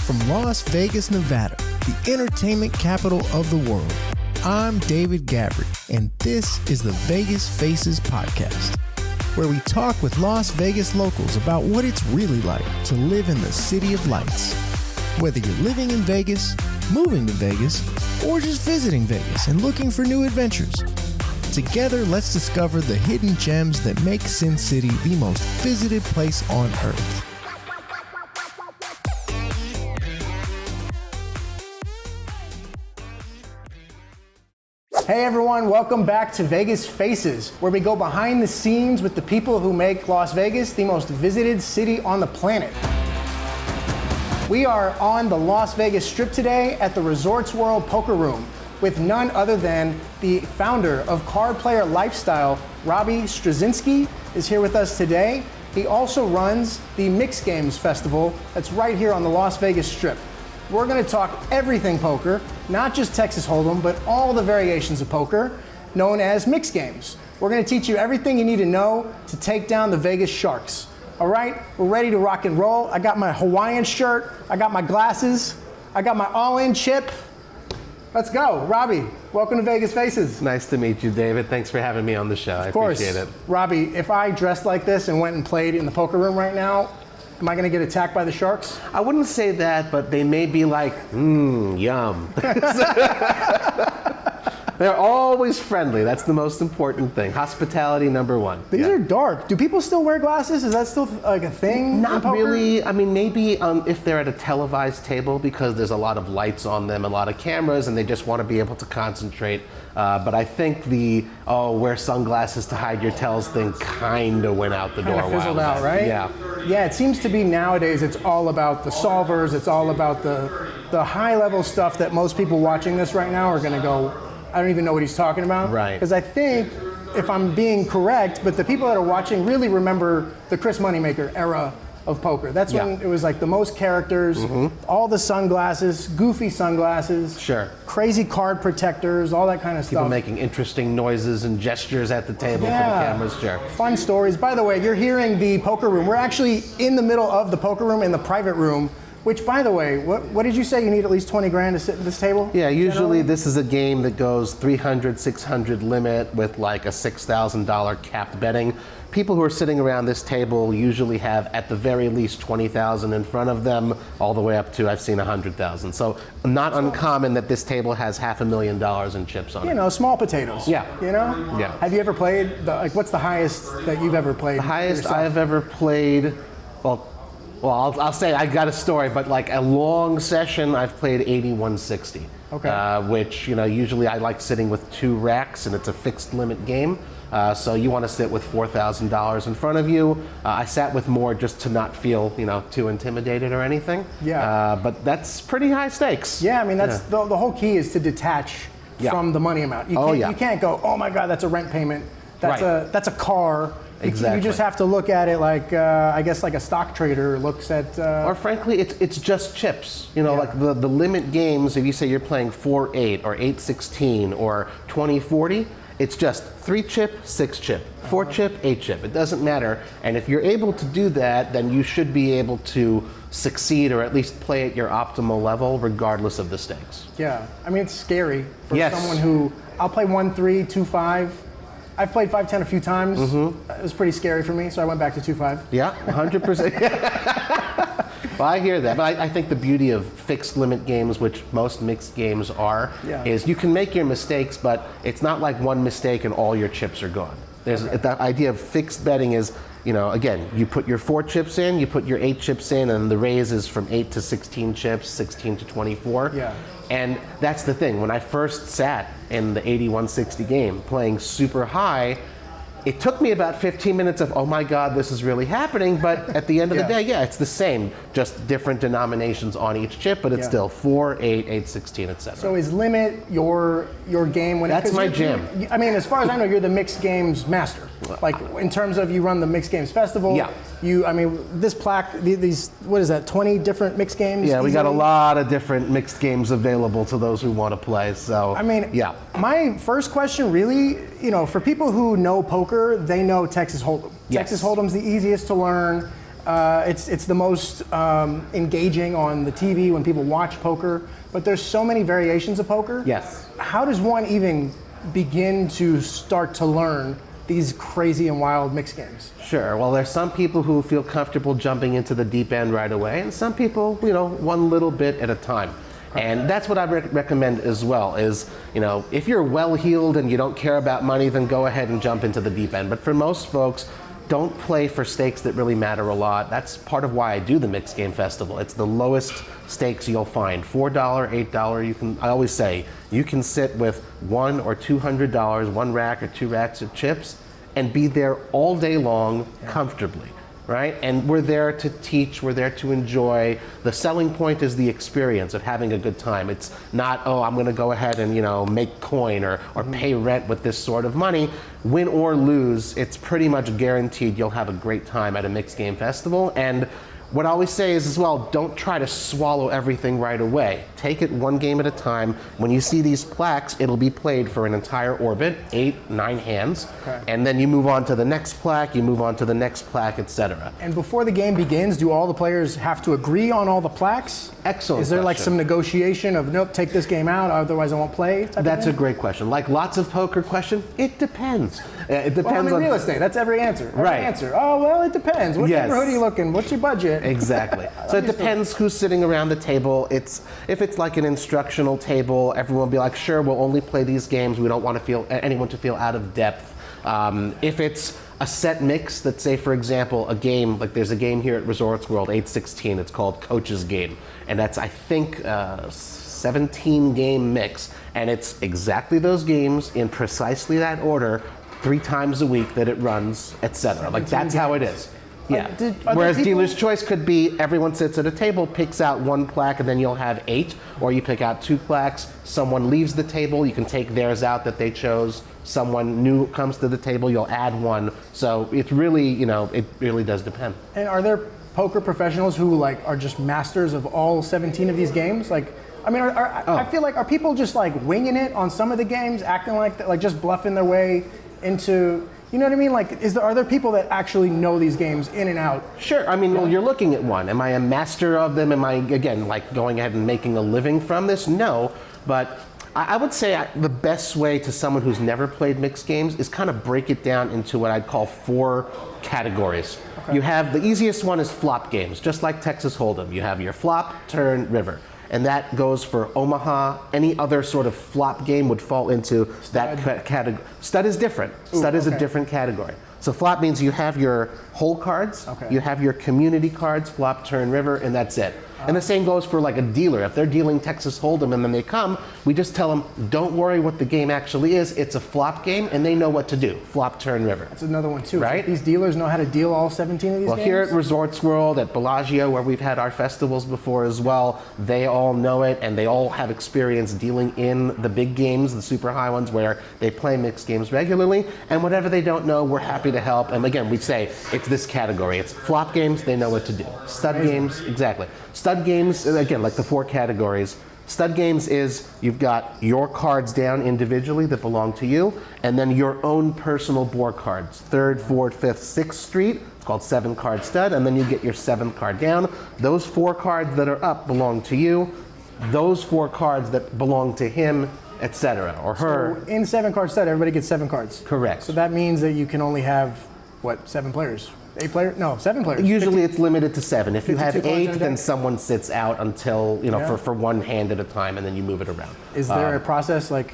From Las Vegas, Nevada, the entertainment capital of the world, I'm David Gavri, and this is the Vegas Faces podcast, where we talk with Las Vegas locals about what it's really like to live in the City of Lights. Whether you're living in Vegas, moving to Vegas, or just visiting Vegas and looking for new adventures, together let's discover the hidden gems that make Sin City the most visited place on earth. Hey everyone, welcome back to Vegas Faces, where we go behind the scenes with the people who make Las Vegas the most visited city on the planet. We are on the Las Vegas Strip today at the Resorts World Poker Room with none other than the founder of Card Player Lifestyle, Robbie Straczynski, is here with us today. He also runs the Mixed Games Festival that's right here on the Las Vegas Strip. We're gonna talk everything poker, not just Texas Hold'em, but all the variations of poker known as mixed games. We're gonna teach you everything you need to know to take down the Vegas Sharks. All right, we're ready to rock and roll. I got my Hawaiian shirt, I got my glasses, I got my all-in chip. Let's go. Robbie, welcome to Vegas Faces. Nice to meet you, David. Thanks for having me on the show. I appreciate it. Robbie, if I dressed like this and went and played in the poker room right now, am I going to get attacked by the Sharks? I wouldn't say that, but they may be like, yum. They're always friendly. That's the most important thing. Hospitality, number one. These are dark. Do people still wear glasses? Is that still like a thing? Not really. I mean, maybe if they're at a televised table because there's a lot of lights on them, a lot of cameras, and they just want to be able to concentrate. But I think the, wear sunglasses to hide your tells thing kind of went out the door. Kind of fizzled out, right? Yeah. Yeah, it seems to be nowadays it's all about the solvers, it's all about the high level stuff that most people watching this right now are going to go, I don't even know what he's talking about. Right. Because I think, if I'm being correct, but the people that are watching really remember the Chris Moneymaker era of poker. That's when it was like the most characters, all the sunglasses, goofy sunglasses, crazy card protectors, all that kind of stuff. People making interesting noises and gestures at the table for the cameras, Fun stories. By the way, you're hearing the poker room. We're actually in the middle of the poker room in the private room, which, by the way, what did you say? You need at least 20 grand to sit at this table? Yeah, usually this is a game that goes 300, 600 limit with like a $6,000 capped betting. People who are sitting around this table usually have at the very least 20,000 in front of them, all the way up to, I've seen 100,000. So not uncommon that this table has $500,000 in chips on it. You know, small potatoes. Yeah. You know? Yeah. Have you ever played, what's the highest that you've ever played? The highest I've ever played, well, I'll say I got a story, but like a long session, I've played 8160. Okay. Which, you know, usually I like sitting with 2 racks and it's a fixed limit game. So you want to sit with $4,000 in front of you. I sat with more just to not feel, you know, too intimidated or anything. Yeah. But that's pretty high stakes. Yeah, I mean, that's the whole key is to detach from the money amount. You can't go, oh my God, that's a rent payment. That's a car. Exactly. You just have to look at it like, I guess like a stock trader looks at... Or frankly, it's just chips. You know, like the limit games, if you say you're playing 4-8 or 8-16 or 20-40, it's just 3 chip, 6 chip, 4 chip, 8 chip. It doesn't matter. And if you're able to do that, then you should be able to succeed or at least play at your optimal level regardless of the stakes. Yeah, I mean, it's scary for someone who, I'll play 1-3, 2-5. I've played 5-10 a few times. It was pretty scary for me, so I went back to 2-5. Yeah, 100%. Well, I hear that, but I think the beauty of fixed limit games, which most mixed games are, is you can make your mistakes, but it's not like one mistake and all your chips are gone. The idea of fixed betting is, you know, again, you put your 4 chips in, you put your 8 chips in, and the raise is from 8 to 16 chips, 16 to 24. Yeah. And that's the thing. When I first sat in the 8160 game playing super high, it took me about 15 minutes of, oh my God, this is really happening. But at the end of the day, it's the same, just different denominations on each chip, but it's still 4, 8, 8, 16, etc. So is limit your game? That's my jam. I mean, as far as I know, you're the mixed games master. Like in terms of you run the Mixed Games Festival. Yeah. I mean, this plaque, these, what is that, 20 different mixed games? Yeah, we got a lot of different mixed games available to those who want to play, so. I mean, my first question really, you know, for people who know poker, they know Texas Hold'em. Texas Hold'em's the easiest to learn. It's the most engaging on the TV when people watch poker, but there's so many variations of poker. Yes. How does one even begin to start to learn these crazy and wild mixed games? Sure. Well, there's some people who feel comfortable jumping into the deep end right away, and some people, one little bit at a time. And that's what I recommend as well is, if you're well-heeled and you don't care about money, then go ahead and jump into the deep end. But for most folks, don't play for stakes that really matter a lot. That's part of why I do the Mixed Game Festival. It's the lowest stakes you'll find. $4, $8, I always say, you can sit with $100 or $200, 1 rack or 2 racks of chips, and be there all day long comfortably. Right? And we're there to teach, we're there to enjoy. The selling point is the experience of having a good time. It's not, I'm going to go ahead and, make coin or pay rent with this sort of money. Win or lose, it's pretty much guaranteed you'll have a great time at a mixed game festival. And what I always say is as well, don't try to swallow everything right away. Take it one game at a time. When you see these plaques, it'll be played for an entire orbit, 8, 9 hands. Okay. And then you move on to the next plaque, you move on to the next plaque, etc. And before the game begins, do all the players have to agree on all the plaques? Excellent. Is there question. like some negotiation of, nope, take this game out, otherwise I won't play? That's a great question. Like lots of poker question, it depends. It depends on on real estate. That's every answer. Right. Answer. Oh, well, it depends. What neighborhood are you looking? What's your budget? Exactly. So it depends who's sitting around the table. If it's like an instructional table, everyone will be like, sure, we'll only play these games. We don't want anyone to feel out of depth. If it's a set mix, let's say, for example, a game, like there's a game here at Resorts World, 816, it's called Coach's Game. And that's, I think, 17 game mix. And it's exactly those games in precisely that order, 3 times a week that it runs, etc. Like that's how it is. Yeah. Whereas dealer's choice could be everyone sits at a table, picks out 1 plaque, and then you'll have 8, or you pick out 2 plaques. Someone leaves the table, you can take theirs out that they chose. Someone new comes to the table, you'll add 1. So it's really, it really does depend. And are there poker professionals who are just masters of all 17 of these games? I feel like, are people just winging it on some of the games, acting like just bluffing their way into? You know what I mean? Are there people that actually know these games in and out? Sure. Well, you're looking at one. Am I a master of them? Am I, again, going ahead and making a living from this? No. But I would say the best way to someone who's never played mixed games is kind of break it down into what I'd call 4 categories. Okay. You have, the easiest one is flop games, just like Texas Hold'em. You have your flop, turn, river. And that goes for Omaha. Any other sort of flop game would fall into that category. Stud is different. Stud is a different category. So flop means you have your hole cards, you have your community cards, flop, turn, river, and that's it. And the same goes for a dealer. If they're dealing Texas Hold'em and then they come, we just tell them, don't worry what the game actually is. It's a flop game, and they know what to do. Flop, turn, river. That's another one too. Right? These dealers know how to deal all 17 of these games? Well, here at Resorts World, at Bellagio, where we've had our festivals before as well, they all know it, and they all have experience dealing in the big games, the super high ones, where they play mixed games regularly. And whatever they don't know, we're happy to help. And again, we say it's this category. It's flop games, they know what to do. Stud games, exactly. Stud games, again, like the 4 categories. Stud games is you've got your cards down individually that belong to you, and then your own personal board cards. 3rd, 4th, 5th, 6th Street. It's called 7-card stud, and then you get your 7th card down. Those 4 cards that are up belong to you. Those 4 cards that belong to him, etc. or her. So in 7-card stud, everybody gets 7 cards. Correct. So that means that you can only have, 7 players? 8 players? No, 7 players. Usually it's limited to 7. If you have 8, cards then someone sits out until, for 1 hand at a time, and then you move it around. Is there a process like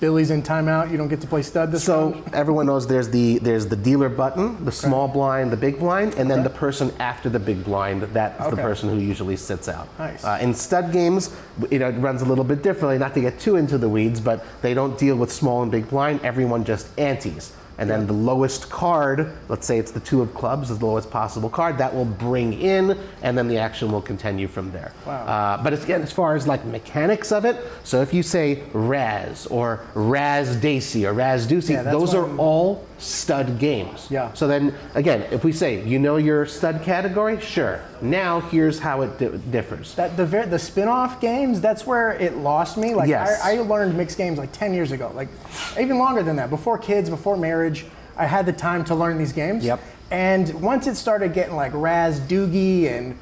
Billy's in timeout, you don't get to play stud this round? So everyone knows there's the dealer button, the small blind, the big blind, and then the person after the big blind, that's the person who usually sits out. Nice. In stud games, it runs a little bit differently, not to get too into the weeds, but they don't deal with small and big blind, everyone just antes. And then the lowest card, let's say it's the 2 of clubs, is the lowest possible card, that will bring in, and then the action will continue from there. Wow. But again, as far as mechanics of it, so if you say Razz or Razz Daisy or Razz Deucey, those are all stud games. Yeah. So then, again, if we say, your stud category, sure. Now here's how it differs. The spin-off games, that's where it lost me. Yes. I learned mixed games 10 years ago, even longer than that. Before kids, before marriage, I had the time to learn these games. Yep. And once it started getting like Razz, Doogie, and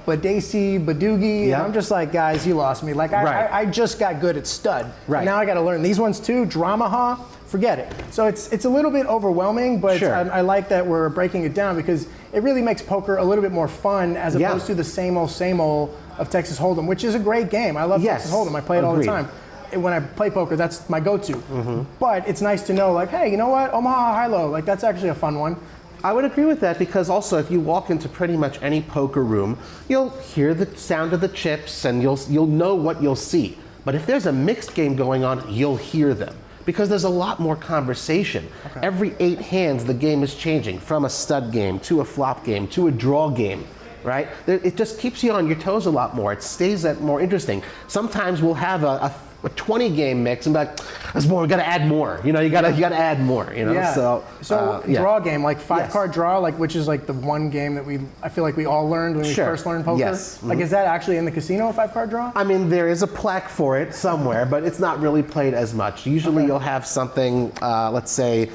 Badugi, and I'm just like, guys, you lost me. Like, I just got good at stud. Right. Now I got to learn these ones too. Dramaha, forget it. So it's a little bit overwhelming, but I like that we're breaking it down because it really makes poker a little bit more fun as opposed to the same old of Texas Hold'em, which is a great game. I love Texas Hold'em. I play it all the time. When I play poker, that's my go-to. But it's nice to know, like, hey, you know what? Omaha High-Low, like, that's actually a fun one. I would agree with that because also if you walk into pretty much any poker room, you'll hear the sound of the chips and you'll know what you'll see. But if there's a mixed game going on, you'll hear them because there's a lot more conversation. Every 8 hands, the game is changing from a stud game to a flop game to a draw game. Right? It just keeps you on your toes a lot more. It stays that more interesting. Sometimes we'll have a 20 game mix and be like, there's more, we gotta add more. You know, you gotta add more, you know? Yeah. So draw game, like 5-card draw, like which is like the one game that I feel like we all learned when we first learned poker. Yes. Like is that actually in the casino, a 5-card draw? I mean, there is a plaque for it somewhere, but it's not really played as much. Usually you'll have something, let's say,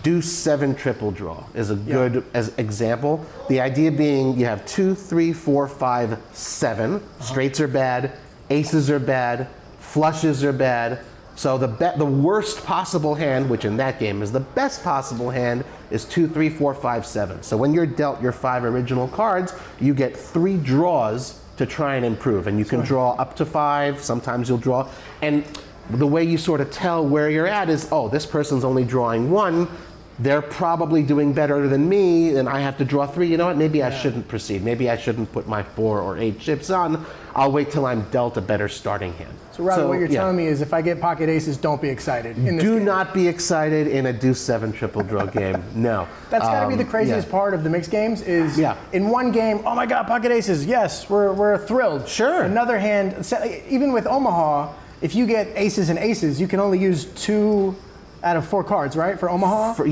Deuce 7 triple draw is a good example. The idea being you have 2, 3, 4, 5, 7. Straights are bad, aces are bad, flushes are bad. So the worst possible hand, which in that game is the best possible hand, is 2, 3, 4, 5, 7. So when you're dealt your 5 original cards, you get 3 draws to try and improve. And you can draw up to 5, sometimes you'll draw. And the way you sort of tell where you're at is, oh, this person's only drawing 1. They're probably doing better than me, and I have to draw 3. You know what? Maybe I shouldn't proceed. Maybe I shouldn't put my 4 or 8 chips on. I'll wait till I'm dealt a better starting hand. So, Robbie, what you're telling me is if I get pocket aces, don't be excited. Do not be excited in a Deuce 7 triple draw game. No. That's got to be the craziest part of the mixed games is in one game, oh my God, pocket aces. Yes, we're thrilled. Sure. Another hand, even with Omaha, if you get aces and aces, you can only use 2 out of 4 cards, right, for Omaha? So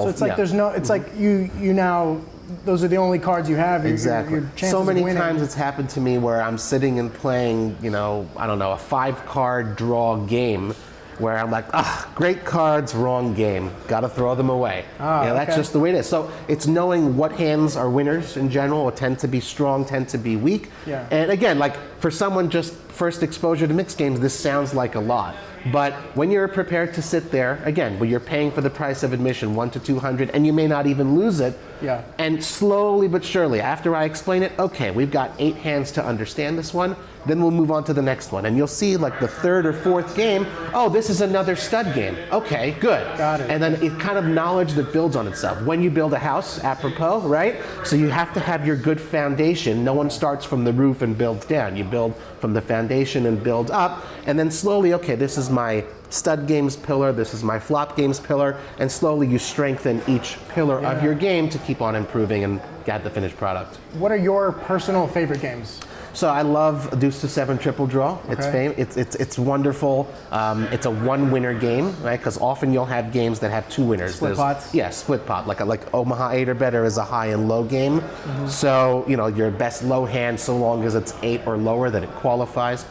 it's like there's no, it's like you now, those are the only cards you have. Exactly. Your chances so many of winning. times it's happened to me where I'm sitting and playing, you know, I don't know, a 5-card draw game where I'm like, great cards, wrong game. Got to throw them away. That's just the way it is. So it's knowing what hands are winners in general, or tend to be strong, tend to be weak. And again, like for someone just first exposure to mixed games, this sounds like a lot. But when you're prepared to sit there, again, when you're paying for the price of admission, $100 to $200, and you may not even lose it, and slowly but surely, after I explain it, okay, we've got 8 hands to understand this one, then we'll move on to the next one. And you'll see like the 3rd or 4th game, oh, this is another stud game. Okay, good. Got it. And then it's kind of knowledge that builds on itself. When you build a house, apropos, right? So you have to have your good foundation. No one starts from the roof and builds down. You build from the foundation and build up, and then slowly, okay, this is my stud games pillar, this is my flop games pillar, and slowly you strengthen each pillar of your game to keep on improving and get the finished product. What are your personal favorite games? So I love Deuce to 7 triple draw. It's wonderful. It's a 1-winner game, right? Because often you'll have games that have 2 winners. Split pots. Yeah, split pot. Like Omaha 8 or better is a high and low game. So you know your best low hand, so long as it's 8 or lower, that it qualifies.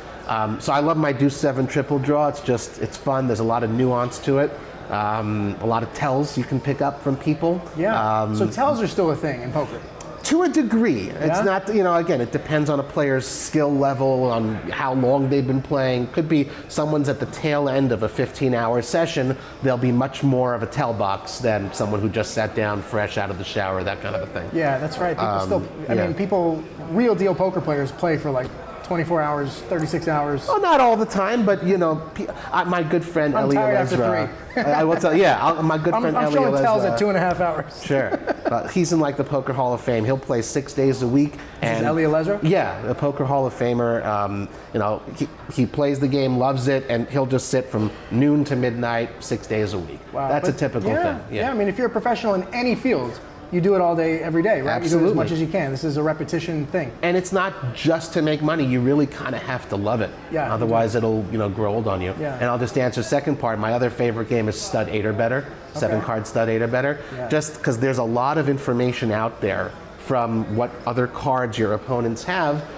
So I love my Deuce 7 triple draw. It's fun. There's a lot of nuance to it. A lot of tells you can pick up from people. So tells are still a thing in poker. To a degree. It's not, you know, again, it depends on a player's skill level, on how long they've been playing. Could be someone's at the tail end of a 15-hour session, they'll be much more of a tell box than someone who just sat down fresh out of the shower, that kind of a thing. Yeah, that's right. People I mean, real deal poker players play for like 24 hours, 36 hours. Oh, not all the time, but you know, my good friend Ellie Elezra. I will tell you, my good friend Ellie Elezra. I'm showing tells at 2.5 hours. Sure. He's in like the Poker Hall of Fame. He'll play 6 days a week. This is Ellie Elezra? Yeah, the Poker Hall of Famer. You know, he plays the game, loves it, and he'll just sit from noon to midnight, 6 days a week. Wow. That's a typical thing. Yeah, I mean, if you're a professional in any field, you do it all day, every day, right? Absolutely. You do it as much as you can. This is a repetition thing. And it's not just to make money. You really kind of have to love it. Yeah. Otherwise, it'll grow old on you. Yeah. And I'll just answer the second part. My other favorite game is Stud 8 or better. 7-card Stud 8 or better. Yeah. Just because there's a lot of information out there from what other cards your opponents have.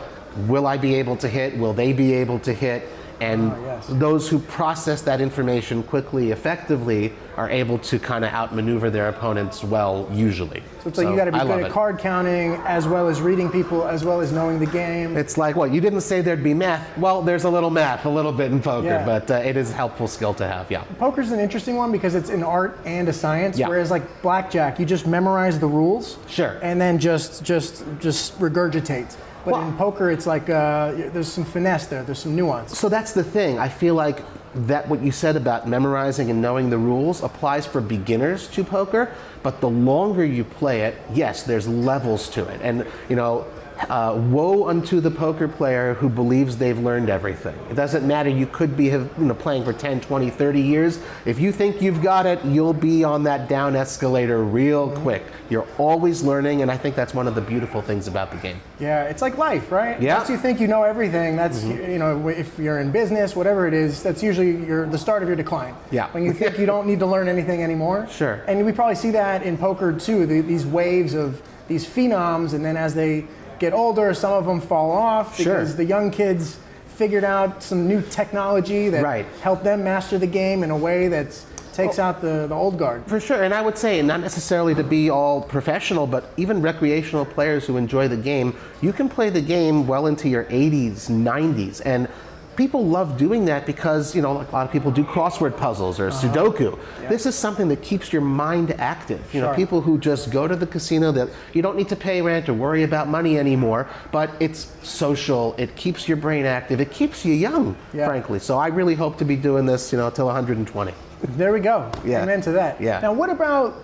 Will I be able to hit? Will they be able to hit? And yes. those who process that information quickly, effectively, are able to kind of outmaneuver their opponents well, usually. So it's like you got to be good at card counting, as well as reading people, as well as knowing the game. It's like, what, you didn't say there'd be math? Well, there's a little math, a little bit in poker, Yeah. but it is a helpful skill to have, yeah. Poker's an interesting one because it's an art and a science, Yeah. whereas like blackjack, you just memorize the rules. Sure. And then just regurgitate. But Well, in poker, it's like there's some finesse there, there's some nuance. So that's the thing. I feel like that what you said about memorizing and knowing the rules applies for beginners to poker, but the longer you play it, yes, there's levels to it. And, you know, woe unto the poker player who believes they've learned everything. It doesn't matter. You could be playing for 10, 20, 30 years. If you think you've got it, you'll be on that down escalator real quick. You're always learning, and I think that's one of the beautiful things about the game. Yeah, it's like life, right? Yeah. Once you think you know everything, that's, you know, if you're in business, whatever it is, that's usually the start of your decline. Yeah. When you think you don't need to learn anything anymore. Sure. And we probably see that in poker too, these waves of these phenoms, and then as they get older, some of them fall off because the young kids figured out some new technology that helped them master the game in a way that takes out the old guard. For sure, and I would say not necessarily to be all professional, but even recreational players who enjoy the game, you can play the game well into your 80s, 90s, and people love doing that because, you know, like a lot of people do crossword puzzles or Sudoku. Yeah. This is something that keeps your mind active. You know, people who just go to the casino, that you don't need to pay rent or worry about money anymore, but it's social, it keeps your brain active, it keeps you young, frankly. So I really hope to be doing this, you know, till 120. There we go. Yeah. Amen to that. Yeah. Now, what about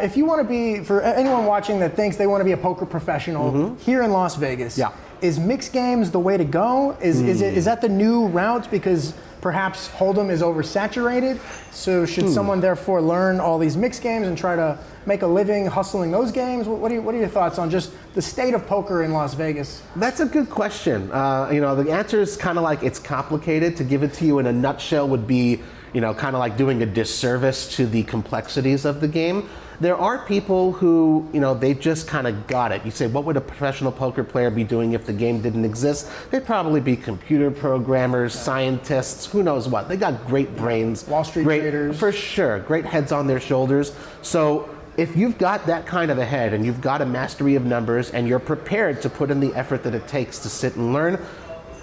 if you want to be, for anyone watching that thinks they want to be a poker professional here in Las Vegas, is mixed games the way to go? Is that the new route? Because perhaps Hold'em is oversaturated. So should someone therefore learn all these mixed games and try to make a living hustling those games? What are your thoughts on just the state of poker in Las Vegas? That's a good question. You know, the answer is kind of like it's complicated. To give it to you in a nutshell would be, you know, kind of like doing a disservice to the complexities of the game. There are people who, you know, they've just kind of got it. You say, what would a professional poker player be doing if the game didn't exist? They'd probably be computer programmers, scientists, who knows what. They got great brains. Wall Street traders. For sure, great heads on their shoulders. So if you've got that kind of a head and you've got a mastery of numbers and you're prepared to put in the effort that it takes to sit and learn,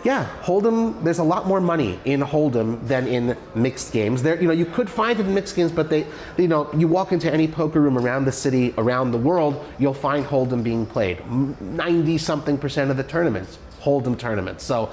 yeah, Hold'em, there's a lot more money in Hold'em than in mixed games. There, you know, you could find it in mixed games, but you know, you walk into any poker room around the city, around the world, you'll find Hold'em being played. 90-something% of the tournaments, Hold'em tournaments. So,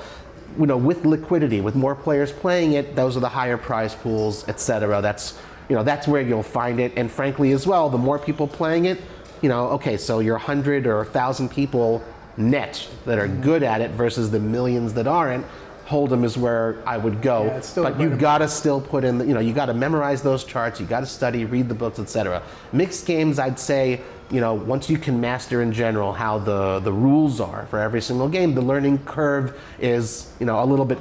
you know, with liquidity, with more players playing it, those are the higher prize pools, etc. That's, you know, that's where you'll find it. And frankly, as well, the more people playing it, you know, okay, so you're 100 or 1,000 people net that are good at it versus the millions that aren't. Hold'em is where I would go, but you've got to still put in, you know, you got to memorize those charts, you got to study, read the books, etc. Mixed games, I'd say, you know, once you can master in general how the rules are for every single game, the learning curve is, you know, a little bit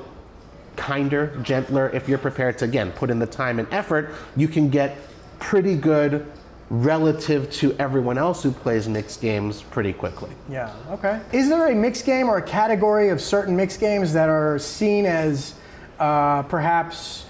kinder, gentler. If you're prepared to, again, put in the time and effort, you can get pretty good relative to everyone else who plays mixed games pretty quickly. Yeah, okay. Is there a mixed game or a category of certain mixed games that are seen as perhaps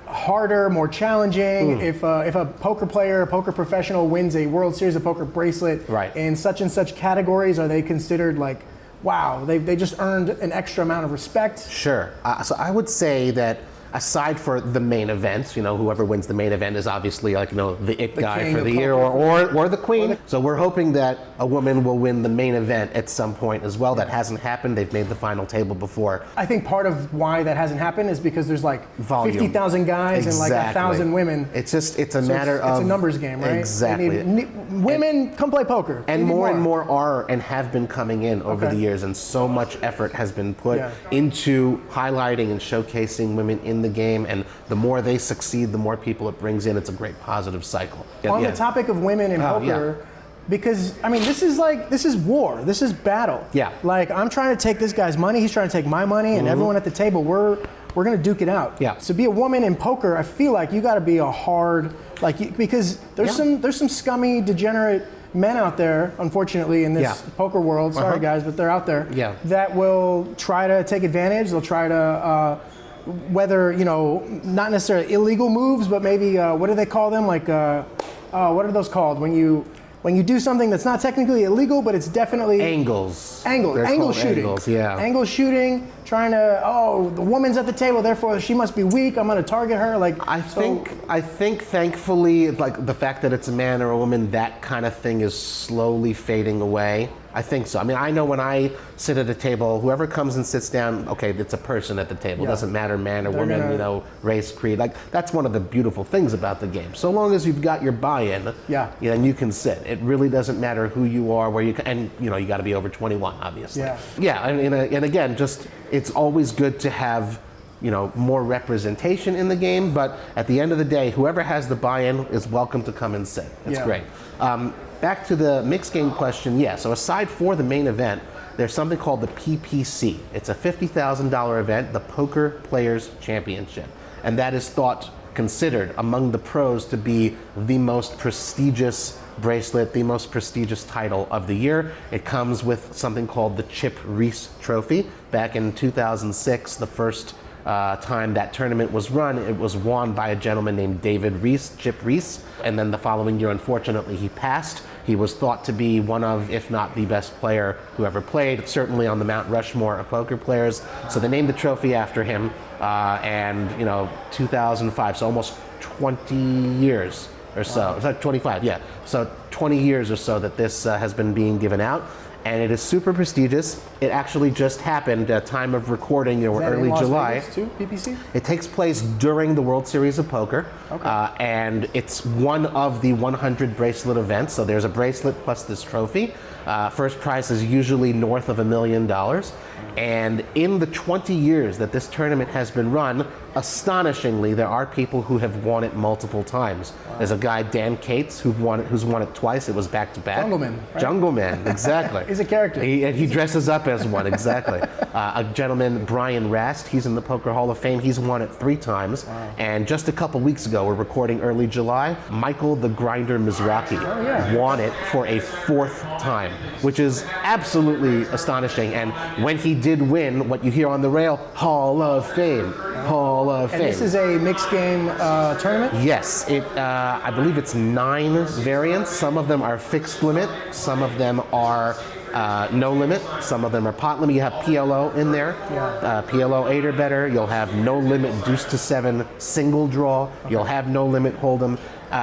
harder, more challenging? If a poker player, a poker professional wins a World Series of Poker bracelet in such and such categories, are they considered like, wow, they just earned an extra amount of respect? Sure. So I would say that aside for the main event, you know, whoever wins the main event is obviously like, you know, the it guy for the year or the queen. So we're hoping that a woman will win the main event at some point as well. That hasn't happened. They've made the final table before. I think part of why that hasn't happened is because there's like 50,000 guys and like 1,000 women. It's just, it's a matter of... It's a numbers game, right? Exactly. Women, come play poker. And more and more are and have been coming in over the years, and so much effort has been put into highlighting and showcasing women in the game, and the more they succeed, the more people it brings in. It's a great positive cycle. On the topic of women in poker, because I mean, this is war, this is battle. Yeah. Like, I'm trying to take this guy's money, he's trying to take my money, and everyone at the table, we're gonna duke it out. Yeah. So be a woman in poker, I feel like you got to be a hard, like, because there's some scummy, degenerate men out there, unfortunately, in this poker world. Sorry guys, but they're out there. Yeah. That will try to take advantage. They'll try to whether, not necessarily illegal moves, but maybe, what do they call them? Like, what are those called? When you do something that's not technically illegal, but it's definitely... Angles. Angle shooting. Angles, yeah. Angle shooting, trying to, the woman's at the table, therefore she must be weak, I'm going to target her. I think thankfully, like the fact that it's a man or a woman, that kind of thing is slowly fading away. I think so. I mean, I know when I sit at a table, whoever comes and sits down, okay, it's a person at the table. It doesn't matter man or woman, race, creed. Like, that's one of the beautiful things about the game. So long as you've got your buy-in, then you can sit. It really doesn't matter who you are, where you can, and you got to be over 21, obviously. And again, just it's always good to have more representation in the game, but at the end of the day, whoever has the buy-in is welcome to come and sit. It's great. Back to the mixed game question, so aside for the main event, there's something called the PPC. It's a $50,000 event, the Poker Players Championship, and that is considered among the pros to be the most prestigious bracelet, the most prestigious title of the year. It comes with something called the H.O.R.S.E trophy. Back in 2006, the first time that tournament was run, it was won by a gentleman named Chip Reese, and then the following year, unfortunately, he passed. He was thought to be one of, if not the best player who ever played, certainly on the Mount Rushmore of poker players. So they named the trophy after him, and 2005, so almost 20 years or so. It's like 25, So 20 years or so that this has been being given out. And it is super prestigious. It actually just happened at time of recording, early July. Vegas too, PPC? It takes place during the World Series of Poker, and it's one of the 100 bracelet events. So there's a bracelet plus this trophy. First prize is usually north of $1 million. And in the 20 years that this tournament has been run, astonishingly, there are people who have won it multiple times. There's a guy, Dan Cates, who's won it twice. It was back to back. Jungleman, right? Jungleman, exactly. He's a character. He dresses up as one, exactly. A gentleman, Brian Rast, he's in the Poker Hall of Fame. He's won it 3 times. And just a couple weeks ago, we're recording early July, Michael the Grinder Mizrachi won it for a 4th time, which is absolutely astonishing. And when he did win, what you hear on the rail, Hall of Fame, Hall of Fame. And this is a mixed game tournament? Yes, I believe it's 9 variants. Some of them are fixed limit, some of them are no limit, some of them are pot limit. You have PLO in there, PLO 8 or better. You'll have no limit deuce to 7 single draw. You'll have no limit hold'em.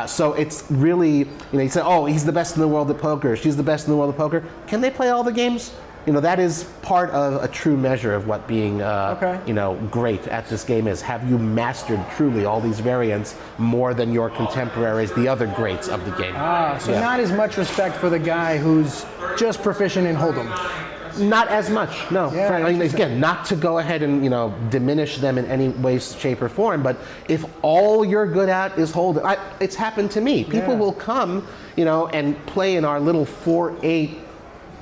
So it's really, you say, oh, he's the best in the world at poker, she's the best in the world at poker. Can they play all the games? That is part of a true measure of what being, great at this game is. Have you mastered truly all these variants more than your contemporaries, the other greats of the game? So not as much respect for the guy who's just proficient in Hold'em. Not as much, no. Again, not to go ahead and diminish them in any way, shape, or form, but if all you're good at is Hold'em, it's happened to me. People will come, and play in our little 4-8.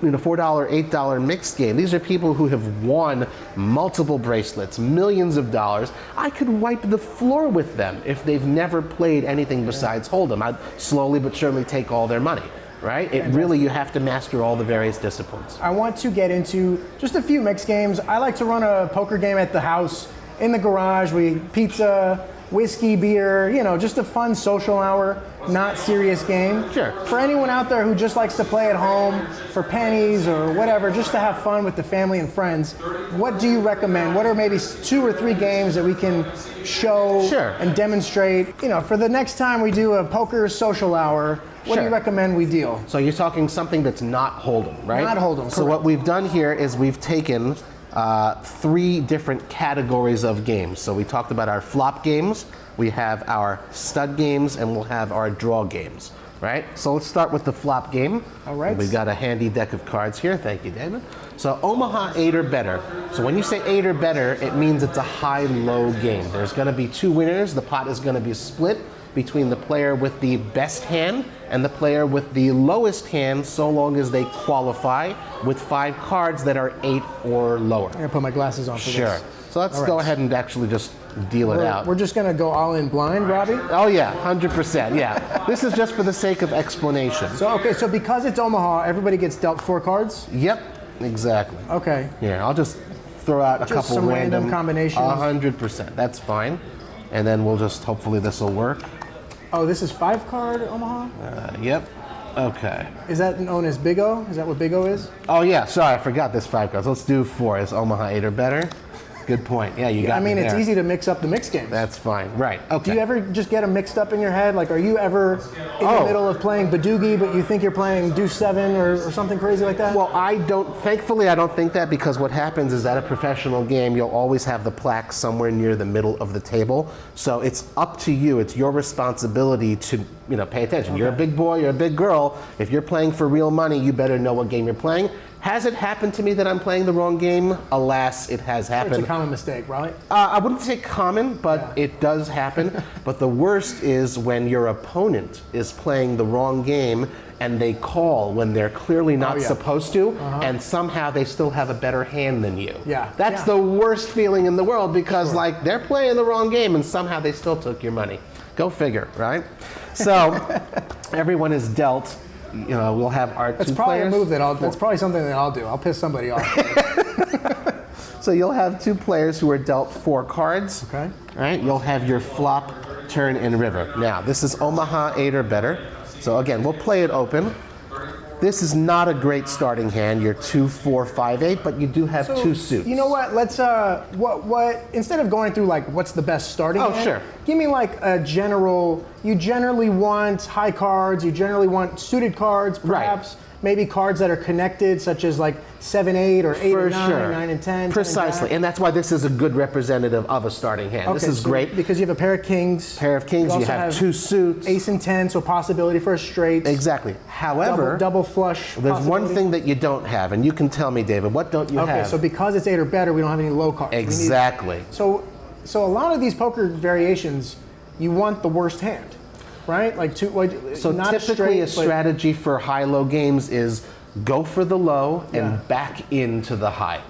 $4, $8 mixed game. These are people who have won multiple bracelets, millions of dollars. I could wipe the floor with them if they've never played anything besides Hold'em. I'd slowly but surely take all their money, right? You have to master all the various disciplines. I want to get into just a few mixed games. I like to run a poker game at the house, in the garage. We pizza, whiskey, beer, just a fun social hour, not serious game. Sure. For anyone out there who just likes to play at home for pennies or whatever, just to have fun with the family and friends, what do you recommend? What are maybe 2 or 3 games that we can show and demonstrate? For the next time we do a poker social hour, what do you recommend we deal? So you're talking something that's not Hold'em, right? Not Hold'em, So what we've done here is we've taken 3 different categories of games. So we talked about our flop games, we have our stud games, and we'll have our draw games, right? So let's start with the flop game. All right. We've got a handy deck of cards here. Thank you, David. So Omaha 8 or better. So when you say 8 or better, it means it's a high-low game. There's going to be 2 winners. The pot is going to be split between the player with the best hand and the player with the lowest hand, so long as they qualify with 5 cards that are 8 or lower. I'm gonna put my glasses on for this. Sure. So let's go ahead and actually just deal it out. We're just gonna go all in blind, Robbie? Oh yeah, 100%, yeah. This is just for the sake of explanation. So because it's Omaha, everybody gets dealt 4 cards? Yep, exactly. Okay. Yeah, I'll just throw out a Just couple some random combinations. 100%. That's fine. And then we'll just, hopefully this will work. Oh, this is 5-card Omaha? Yep. Okay. Is that known as Big O? Is that what Big O is? Oh yeah, sorry, I forgot this 5 cards. Let's do 4. Is Omaha 8 or better? Good point. Yeah, you got me it's there. easy to mix up the mixed games. That's fine. Right. Okay. Do you ever just get them mixed up in your head? Like, are you ever in the middle of playing Badugi, but you think you're playing Deuce 7 or something crazy like that? Well, thankfully I don't think that, because what happens is at a professional game, you'll always have the plaque somewhere near the middle of the table. So it's up to you. It's your responsibility to, pay attention. Okay. You're a big boy, you're a big girl. If you're playing for real money, you better know what game you're playing. Has it happened to me that I'm playing the wrong game? Alas, it has happened. It's a common mistake, right? I wouldn't say common, but it does happen. But the worst is when your opponent is playing the wrong game and they call when they're clearly not supposed to, and somehow they still have a better hand than you. Yeah. That's the worst feeling in the world, because they're playing the wrong game and somehow they still took your money. Go figure, right? So everyone is dealt. We'll have our That's two probably players. a move that's probably something that I'll do. I'll piss somebody off. So you'll have 2 players who are dealt 4 cards. Okay. All right. You'll have your flop, turn, and river. Now, this is Omaha 8 or better. So again, we'll play it open. This is not a great starting hand. You're 2, 4, 5, 8, but you do have 2 suits. You know what? Let's instead of going through like what's the best starting hand, sure. Give me like a general. You generally want high cards. You generally want suited cards, perhaps. Maybe cards that are connected, such as like 7, 8, or 8 For and 9, sure. 9 and 10. Precisely, and that's why this is a good representative of a starting hand. Okay, this is great. because you have a pair of kings. Pair of kings. You also have 2 suits. Ace and 10, so possibility for a straight. Exactly. However, double flush. there's one thing that you don't have, and you can tell me, David. What don't you have? Okay, so because it's 8 or better, we don't have any low cards. Exactly. So a lot of these poker variations, you want the worst hand, right? Like so not typically a strategy for high-low games is go for the low and back into the high,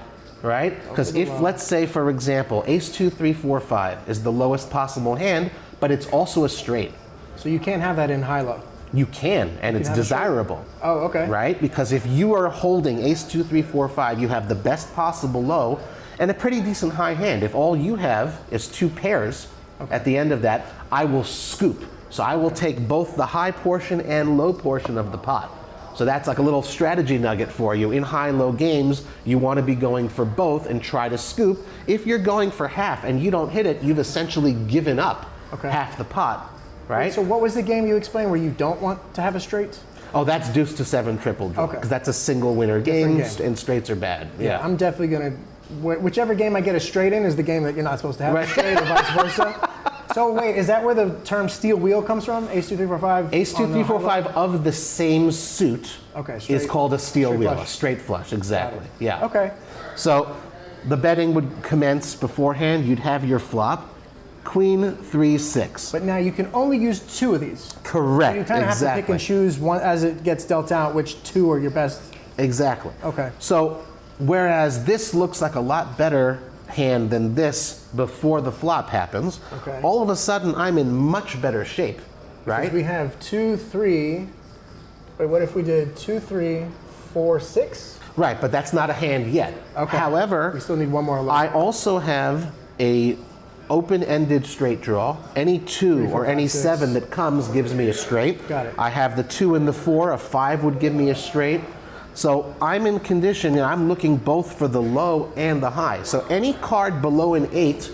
right? Because if, let's say, for example, ace 2, 3, 4, 5 is the lowest possible hand, but it's also a straight. So you can't have that in high-low. You can, and it's desirable. Oh, okay. Right? Because if you are holding ace 2, 3, 4, 5, you have the best possible low and a pretty decent high hand. If all you have is 2 pairs at the end of that, I will scoop. So I will take both the high portion and low portion of the pot. So that's like a little strategy nugget for you. In high-low games, you want to be going for both and try to scoop. If you're going for half and you don't hit it, you've essentially given up half the pot, right? So what was the game you explained where you don't want to have a straight? Oh, that's deuce to 7 triple draw. Because that's a single winner game, and straights are bad. Yeah. I'm definitely going to, whichever game I get a straight in is the game that you're not supposed to have a straight, or vice versa. So wait, is that where the term steel wheel comes from? Ace 2, 3, 4, 5? Ace 2, 3, 4, 5 of the same suit is called a steel wheel, a straight flush, exactly. Yeah. Okay. So the betting would commence beforehand. You'd have your flop, queen, 3, 6. But now you can only use 2 of these. Correct, So you kind of have to pick and choose one as it gets dealt out, which 2 are your best. Exactly. Okay. So whereas this looks like a lot better hand than this before the flop happens, all of a sudden I'm in much better shape, right? Because we have 2, 3. Wait, what if we did 2, 3, 4, 6? Right, but that's not a hand yet. Okay. However, we still need one more. I also have a open-ended straight draw. Any 2 3, 4, or any 5, 6. 7 that comes gives me a straight. Got it. I have the 2 and the 4. A 5 would give me a straight. So I'm in condition, and I'm looking both for the low and the high. So any card below an 8,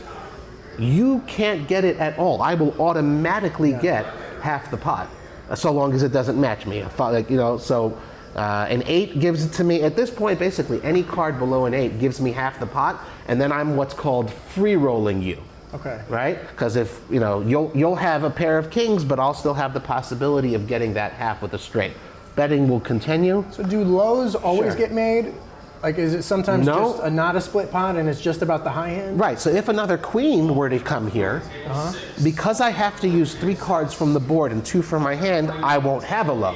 you can't get it at all. I will automatically get half the pot, so long as it doesn't match me. An 8 gives it to me. At this point, basically, any card below an 8 gives me half the pot, and then I'm what's called free rolling you. Okay. Right? Because if you'll have a pair of kings, but I'll still have the possibility of getting that half with a straight. Betting will continue. So do lows always get made? Like, is it sometimes just not a split pot and it's just about the high hand? Right, so if another queen were to come here, because I have to use 3 cards from the board and 2 from my hand, I won't have a low,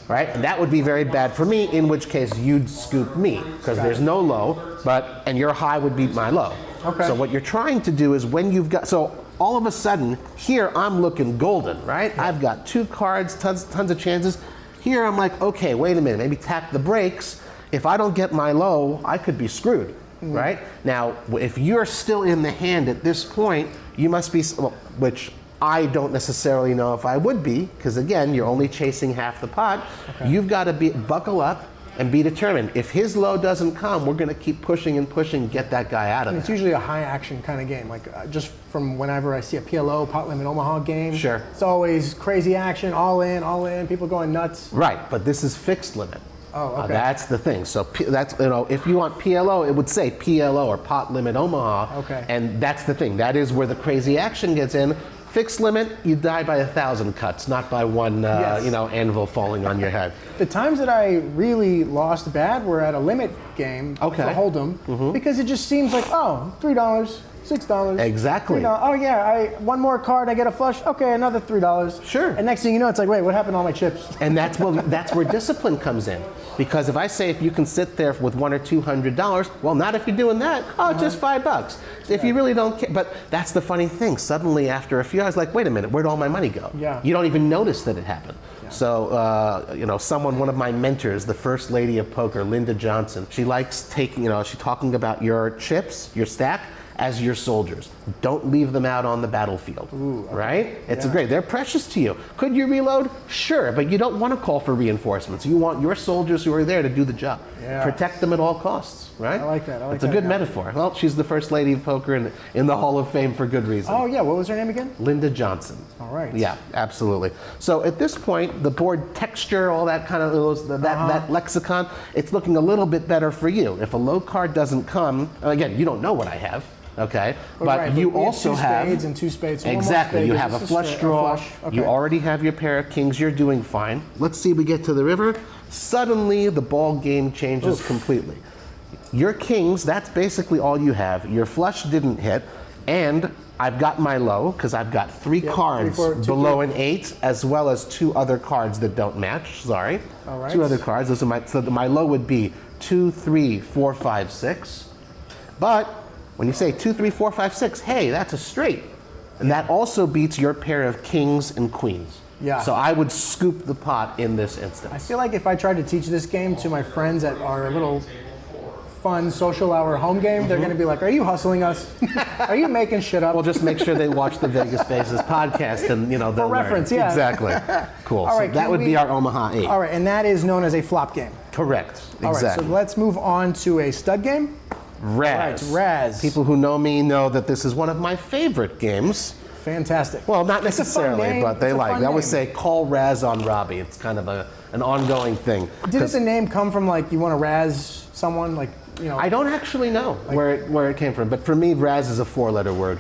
right? And that would be very bad for me, in which case you'd scoop me, because there's no low, and your high would beat my low. Okay. So what you're trying to do is when you've got, so all of a sudden, here I'm looking golden, right? Yeah. I've got 2 cards, tons of chances. Here I'm like, okay, wait a minute, maybe tap the brakes. If I don't get my low, I could be screwed. right? Now, if you're still in the hand at this point, you must be, well, which I don't necessarily know if I would be, because again, you're only chasing half the pot. Okay. You've got to buckle up and be determined. If his low doesn't come, we're going to keep pushing and pushing, get that guy out of And it's there. usually a high action kind of game. Like just from whenever I see a PLO, Pot Limit Omaha game. Sure. It's always crazy action, all in, people going nuts. Right, but this is fixed limit. Oh, okay. That's the thing. So that's, if you want PLO, it would say PLO or Pot Limit Omaha. Okay. And that's the thing. That is where the crazy action gets in. Fixed limit, you die by 1,000 cuts, not by one, Yes. anvil falling on your head. The times that I really lost bad were at a limit game for Hold'em, because it just seems like, oh, $3, $6. Exactly. $3. Oh yeah, one more card, I get a flush. Okay, another $3. Sure. And next thing you know, it's like, wait, what happened to all my chips? And that's where discipline comes in. Because if I say if you can sit there with $100 or $200, well, not if you're doing that. Oh, just $5. If you really don't care, but that's the funny thing. Suddenly, after a few hours, like, wait a minute, where'd all my money go? Yeah. You don't even notice that it happened. Yeah. So, one of my mentors, the first lady of poker, Linda Johnson, she likes taking, she's talking about your chips, your stack, as your soldiers. Don't leave them out on the battlefield. Ooh, okay. Right? It's great. They're precious to you. Could you reload? Sure, but you don't want to call for reinforcements. You want your soldiers who are there to do the job. Yeah. Protect them at all costs, right? I like that. It's a good metaphor. Well, she's the first lady of poker in the Hall of Fame for good reason. Oh yeah, what was her name again? Linda Johnson. All right. Yeah, absolutely. So at this point, the board texture, all that kind of that lexicon, it's looking a little bit better for you. If a low card doesn't come, again, you don't know what I have. Okay, but you also have two spades and two spades. So exactly. You have a flush draw. Okay. You already have your pair of kings. You're doing fine. Let's see. We get to the river. Suddenly, the ball game changes completely. Your kings. That's basically all you have. Your flush didn't hit, and I've got my low because I've got three cards below an 8, as well as 2 other cards that don't match. Sorry. All right. 2 other cards. Those are my low would be 2, 3, 4, 5, 6. But when you say 2, 3, 4, 5, 6, hey, that's a straight. And that also beats your pair of kings and queens. Yeah. So I would scoop the pot in this instance. I feel like if I tried to teach this game to my friends at our little fun social hour home game, they're going to be like, are you hustling us? Are you making shit up? Well, just make sure they watch the Vegas Faces podcast and, they'll For reference, learn. yeah. Exactly. Cool. All right, so that would be our Omaha 8. All right, and that is known as a flop game. Correct. All right, Exactly. so let's move on to a stud game. Razz. All right, Razz. People who know me know that this is one of my favorite games. Fantastic. Well, not It's a fun necessarily, name. but they It's a like. fun They always name. say, call Razz on Robbie. It's kind of an ongoing thing. Didn't the name come from like you want to razz someone, like, I don't actually know where it came from, but for me, Razz is a 4-letter word.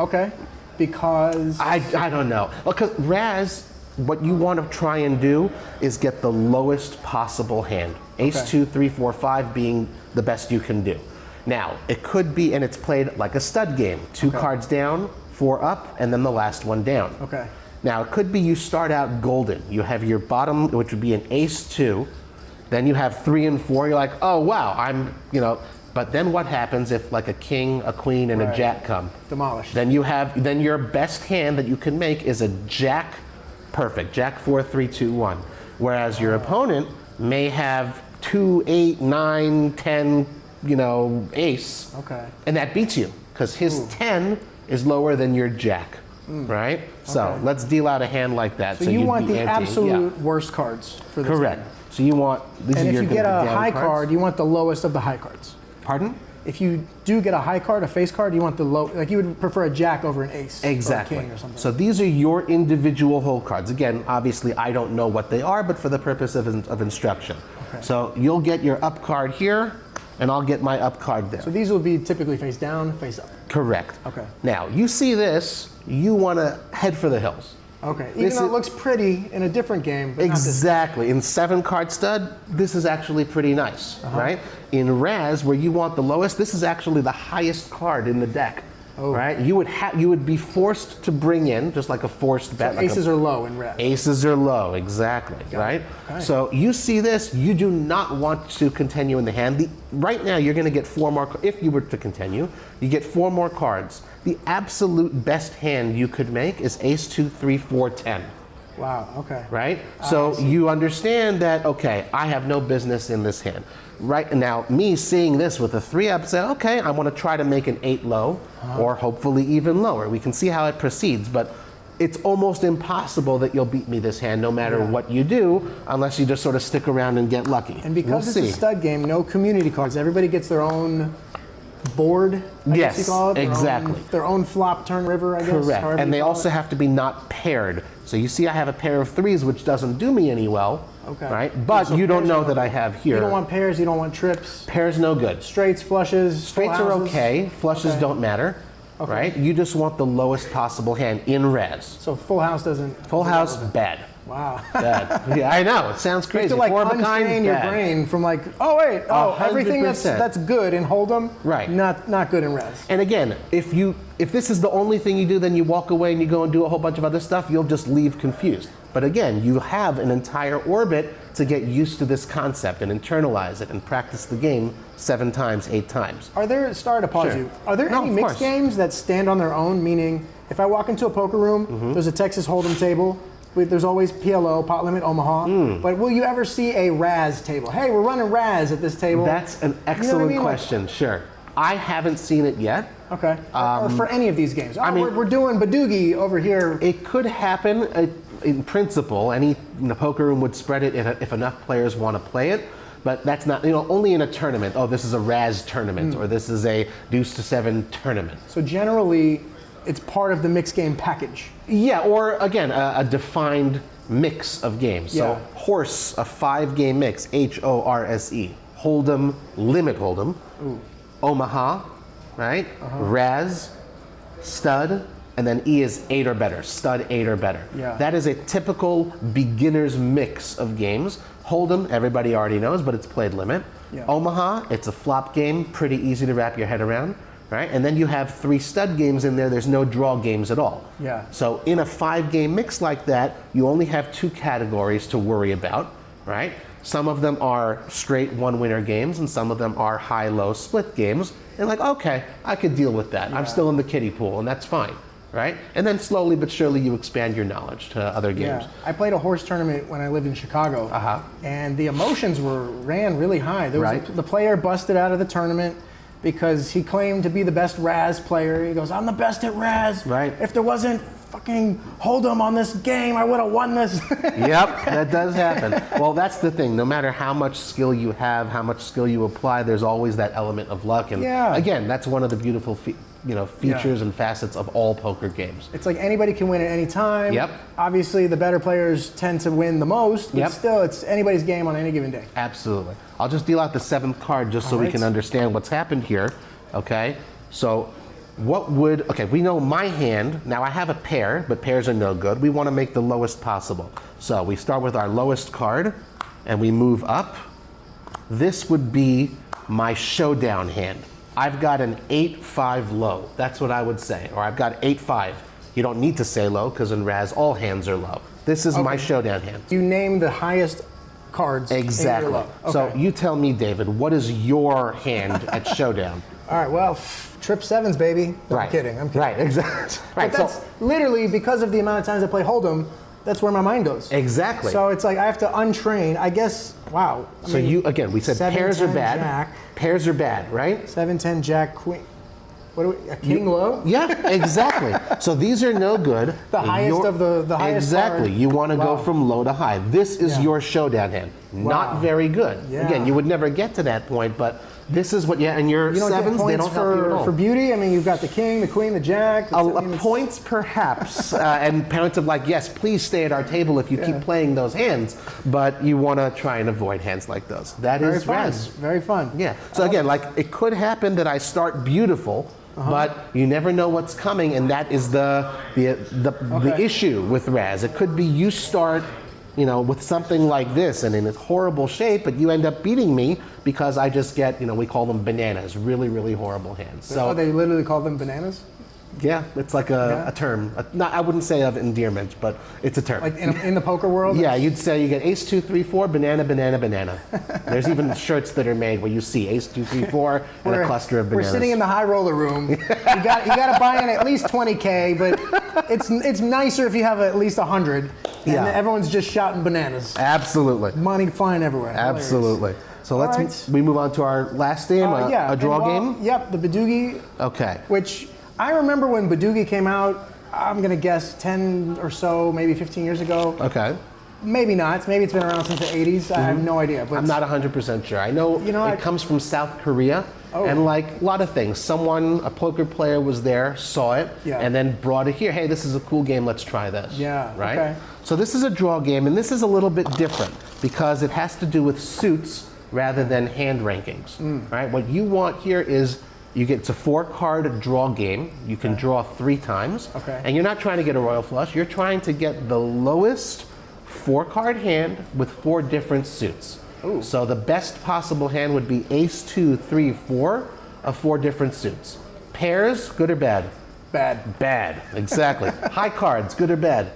Okay, because I don't know. Because Razz, what you want to try and do is get the lowest possible hand. Ace 2, 3, 4, 5 being the best you can do. Now, it could be, and it's played like a stud game. 2 cards down, 4 up, and then the last one down. Okay. Now, it could be you start out golden. You have your bottom, which would be an Ace 2. Then you have 3 and 4. You're like, oh, wow, But then what happens if like a king, a queen, and a jack come? Demolished. Then your best hand that you can make is a jack, perfect, jack 4, 3, 2, 1. Whereas your opponent may have 2, 8, 9, 10, ace. Okay. And that beats you because his 10 is lower than your jack, right? So let's deal out a hand like that. So you you'd want be the ante- absolute worst cards for this Correct. game. So you want these And are if your you get a down high cards. card, you want the lowest of the high cards. Pardon? If you do get a high card, a face card, you want the low, like you would prefer a jack over an ace. Exactly. Or a king or something. So these are your individual hole cards. Again, obviously I don't know what they are, but for the purpose of instruction. Okay. So you'll get your up card here, and I'll get my up card there. So these will be typically face down, face up. Correct. Okay. Now, you see this, you want to head for the hills. Okay. Even though it looks pretty in a different game, but Exactly. In 7-card stud, this is actually pretty nice, right? In Razz, where you want the lowest, this is actually the highest card in the deck. Right? You would be forced to bring in, just like a forced bet. So aces are low in red. Aces are low, exactly, right? Okay. So you see this, you do not want to continue in the hand. Right now, you're going to get 4 more, if you were to continue, you get 4 more cards. The absolute best hand you could make is Ace 2, 3, 4, 10. Wow, okay. Right? So you understand that, okay, I have no business in this hand. right now, me seeing this with a 3, I'd say, okay, I want to try to make an 8 low, or hopefully even lower. We can see how it proceeds, but it's almost impossible that you'll beat me this hand no matter what you do, unless you just sort of stick around and get lucky. And because it's a stud game, no community cards. Everybody gets their own board, I guess you call it. Exactly. Their own flop, turn, river, I guess. Correct. And they also have to be not paired. So you see I have a pair of 3s, which doesn't do me any well. Okay. Right? But So you don't pairs know no that good. I have here. You don't want pairs, you don't want trips. Pairs no good. Straights, flushes, Straights full are houses. okay. Flushes Okay. don't matter. Okay. Right? You just want the lowest possible hand in Razz. So full house doesn't. Full house, bad. Wow. Bad. Yeah, I know. It sounds You crazy. have to like Four of a kind, untrain your bad. brain from like, oh wait, everything 100%. that's good in Hold'em, Right. not good in Razz. And again, if this is the only thing you do, then you walk away and you go and do a whole bunch of other stuff, you'll just leave confused. But again, you have an entire orbit to get used to this concept and internalize it and practice the game 7 times, 8 times. Are there, sorry to pause Sure. you, are there No, any of mixed course. games that stand on their own? Meaning, if I walk into a poker room, there's a Texas Hold'em table, there's always PLO, pot limit Omaha, but will you ever see a Razz table? Hey, we're running Razz at this table. That's an You know what I excellent mean? question, sure. I haven't seen it yet. Okay. Or for any of these games. mean- We're doing Badugi over here. It could happen in principle. Any poker room would spread it if enough players want to play it. But that's not, only in a tournament. Oh, this is a Razz tournament, or this is a deuce to 7 tournament. So generally, it's part of the mixed game package. Yeah, or again, a defined mix of games. Yeah. So H.O.R.S.E, a 5-game mix, H.O.R.S.E. Hold'em, Limit Hold'em, Omaha, right? Razz, Stud, and then E is 8 or better, Stud 8 or better. Yeah. That is a typical beginner's mix of games. Hold'em, everybody already knows, but it's played limit. Yeah. Omaha, it's a flop game, pretty easy to wrap your head around. Right? And then you have 3 stud games in there, there's no draw games at all. Yeah. So in a 5-game mix like that, you only have 2 categories to worry about, right? Some of them are straight one-winner games, and some of them are high-low split games. And like, okay, I could deal with that. I'm still in the kiddie pool, and that's fine, right? And then slowly but surely you expand your knowledge to other games. Yeah. I played a horse tournament when I lived in Chicago, and the emotions ran really high. There was the player busted out of the tournament because he claimed to be the best Razz player. He goes, I'm the best at Razz. Right. If there wasn't fucking Hold'em on this game, I would have won this. Yep, that does happen. Well, that's the thing. No matter how much skill you have, how much skill you apply, there's always that element of luck. And again, that's one of the beautiful features and facets of all poker games. It's like anybody can win at any time. Yep. Obviously, the better players tend to win the most, but still, it's anybody's game on any given day. Absolutely. I'll just deal out the 7th card just so we can understand what's happened here. Okay? So we know my hand. Now I have a pair, but pairs are no good. We want to make the lowest possible. So we start with our lowest card and we move up. This would be my showdown hand. I've got an 8-5 low. That's what I would say. Or I've got 8-5. You don't need to say low because in Razz all hands are low. This is my showdown hand. You name the highest cards. Exactly. In your low. Okay. So you tell me, David, what is your hand at showdown? All right, well, trip 7s, baby. No, I'm kidding. Right, exactly. But that's literally because of the amount of times I play Hold'em, that's where my mind goes. Exactly. So it's like I have to untrain. I guess, wow. We said 7, pairs are 10 bad. Jack. Pairs are bad, right? 7, 10, Jack, Queen. What do we, a King low? Yeah, exactly. So these are no good. The highest of the highest Exactly. card. You want to go from low to high. This is your showdown hand. Not very good. Yeah. Again, you would never get to that point, but this is what, and your You don't 7s, get they points don't help you at all. for beauty. I mean, you've got the King, the Queen, the Jack. Points perhaps, and parents of like, yes, please stay at our table if you keep playing those hands, but you want to try and avoid hands like those. That is Razz. Very fun. Yeah. So again, like it could happen that I start beautiful, but you never know what's coming, and that is the issue with Razz. It could be you start, with something like this and in a horrible shape, but you end up beating me because I just get, we call them bananas, really, really horrible hands. So they literally call them bananas? yeah, it's like a term. I wouldn't say of endearment, but it's a term. Like in the poker world? Yeah, you'd say you get ace 2 3 4 banana banana banana. There's even shirts that are made where you see ace 2 3 4 and a cluster of bananas. We're sitting in the high roller room. you got to buy in at least $20K, but it's nicer if you have at least 100. And everyone's just shouting bananas. Absolutely. Money flying everywhere. Absolutely. So we move on to our last game, a draw game? Yep, the Badugi. Okay. Which I remember when Badugi came out, I'm going to guess 10 or so, maybe 15 years ago. Okay. Maybe not. Maybe it's been around since the 80s. I have no idea. But I'm not 100% sure. I know, it comes from South Korea. Oh. And like a lot of things, a poker player was there, saw it, and then brought it here. Hey, this is a cool game, let's try this. Yeah, right? Okay. So this is a draw game, and this is a little bit different because it has to do with suits rather than hand rankings, right? What you want here is it's a 4-card draw game. You can draw 3 times, and you're not trying to get a royal flush. You're trying to get the lowest 4-card hand with 4 different suits. Ooh. So the best possible hand would be ace, 2, 3, 4 of 4 different suits. Pairs, good or bad? Bad. Bad, exactly. High cards, good or bad?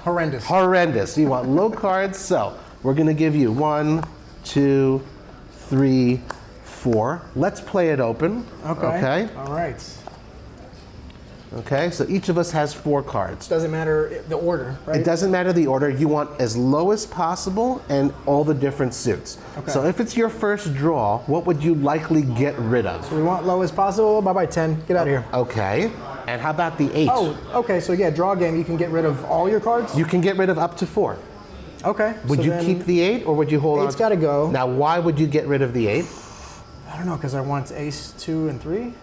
Horrendous. Horrendous. You want low cards, so we're gonna give you 1, 2, 3, 4. Let's play it open. Okay. All right. Okay, so each of us has 4 cards. Doesn't matter the order, right? It doesn't matter the order. You want as low as possible and all the different suits. Okay. So if it's your first draw, what would you likely get rid of? So we want low as possible. Bye-bye 10. Get out of here. Okay. And how about the 8? Oh, okay. So yeah, draw game. You can get rid of all your cards? You can get rid of up to 4. Okay. Would you keep the 8 or would you hold on? 8's got to go. Now, why would you get rid of the 8? I don't know, because I want ace, 2, and 3.